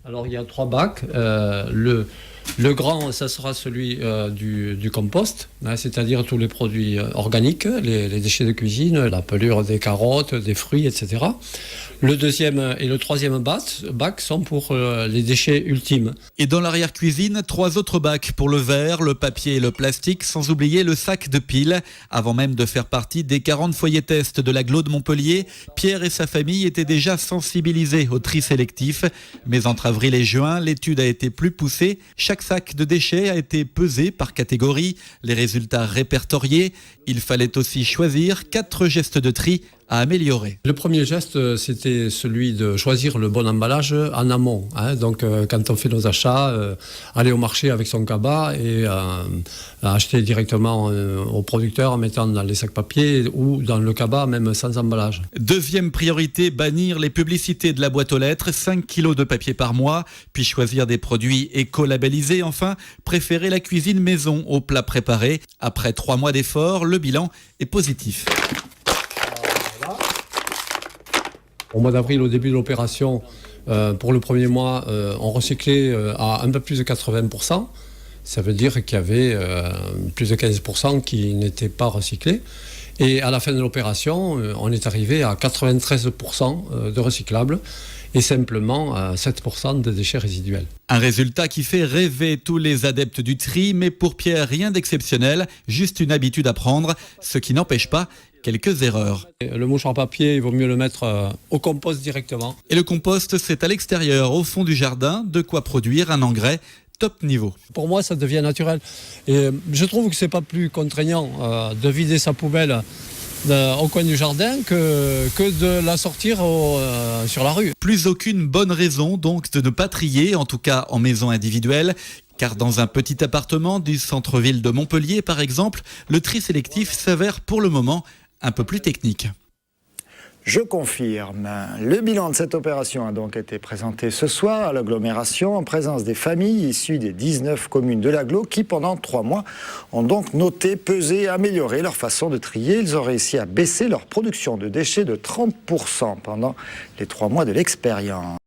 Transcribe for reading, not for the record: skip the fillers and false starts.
Alors il y a 3 bacs. Le grand, ça sera celui du compost, hein, c'est-à-dire tous les produits organiques, les déchets de cuisine, la pelure des carottes, des fruits, etc. Le deuxième et le troisième bac sont pour les déchets ultimes. Et dans l'arrière-cuisine, 3 autres bacs pour le verre, le papier et le plastique, sans oublier le sac de piles. Avant même de faire partie des 40 foyers tests de l'agglo de Montpellier, Pierre et sa famille étaient déjà sensibilisés au tri sélectif. Mais entre avril et juin, l'étude a été plus poussée. Chaque sac de déchets a été pesé par catégorie, les résultats répertoriés. Il fallait aussi choisir 4 gestes de tri à améliorer. Le premier geste, c'était celui de choisir le bon emballage en amont. Hein. Donc, quand on fait nos achats, aller au marché avec son cabas et acheter directement au producteur en mettant dans les sacs papier ou dans le cabas, même sans emballage. Deuxième priorité, bannir les publicités de la boîte aux lettres, 5 kilos de papier par mois, puis choisir des produits éco-labellisés. Enfin, préférer la cuisine maison aux plats préparés. Après 3 mois d'efforts, le bilan est positif. Au mois d'avril, au début de l'opération, pour le premier mois, on recyclait à un peu plus de 80%. Ça veut dire qu'il y avait plus de 15% qui n'étaient pas recyclés. Et à la fin de l'opération, on est arrivé à 93% de recyclables et simplement à 7% de déchets résiduels. Un résultat qui fait rêver tous les adeptes du tri, mais pour Pierre, rien d'exceptionnel, juste une habitude à prendre, ce qui n'empêche pas quelques erreurs. Le mouchoir papier, il vaut mieux le mettre au compost directement. Et le compost, c'est à l'extérieur, au fond du jardin, de quoi produire un engrais top niveau. Pour moi, ça devient naturel. Et je trouve que c'est pas plus contraignant de vider sa poubelle au coin du jardin que de la sortir sur la rue. Plus aucune bonne raison donc de ne pas trier, en tout cas en maison individuelle. Car dans un petit appartement du centre-ville de Montpellier, par exemple, le tri sélectif s'avère pour le moment un peu plus technique. Je confirme. Le bilan de cette opération a donc été présenté ce soir à l'agglomération en présence des familles issues des 19 communes de l'agglo qui, pendant 3 mois, ont donc noté, pesé et amélioré leur façon de trier. Ils ont réussi à baisser leur production de déchets de 30% pendant les 3 mois de l'expérience.